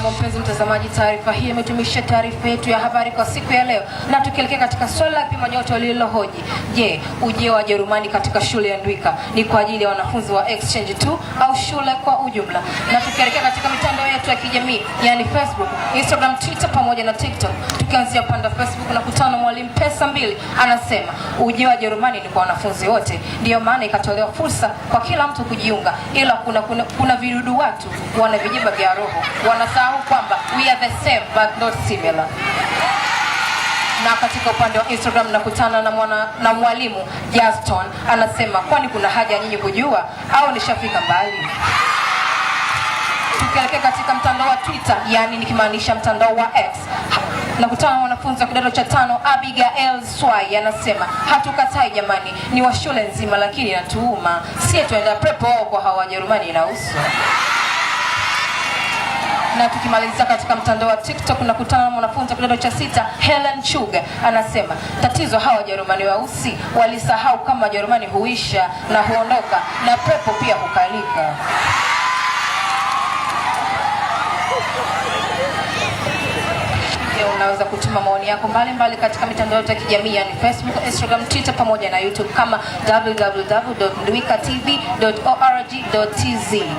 Na mpenzi mtazamaji, taarifa hii imetumisha taarifa yetu ya habari kwa siku ya leo, na tukielekea katika swala la kipima joto lililohoji, je, ujio wa Jerumani katika shule ya Ndwika ni kwa ajili ya wanafunzi wa exchange tu au shule kwa ujumla? Na tukielekea katika mitandao yetu ya kijamii, yani Facebook, Instagram, Twitter pamoja na TikTok, tukianzia upande wa Facebook na kutana mwalimu Pesa Mbili anasema ujio wa Jerumani ni kwa wanafunzi wote, ndio maana ikatolewa fursa kwa kila mtu kujiunga, ila kuna vidudu watu wana vijiba vya roho, wanasahau kwamba we are the same but not similar. Na katika upande wa Instagram nakutana na mwalimu Justin anasema, kwani kuna haja nyinyi kujua au nishafika mbali? Tukielekea katika mtandao wa Twitter, yani nikimaanisha mtandao wa X, nakutana na wanafunzi wa kidato cha 5 Abigail Swai anasema, hatukatai jamani, ni wa shule nzima, lakini natuuma sie tuenda pepo kwa hawa Wajerumani inahusu. Na tukimaliza katika mtandao wa TikTok nakutana na mwanafunzi wa kidato cha 6 Helen Chuga anasema, tatizo hawa Wajerumani weusi walisahau kama Wajerumani huisha na huondoka na pepo pia hukalika. Unaweza kutuma maoni yako mbalimbali katika mitandao ya kijamii, yani Facebook, Instagram, Twitter pamoja na YouTube kama www.ndwikatv.org.tz.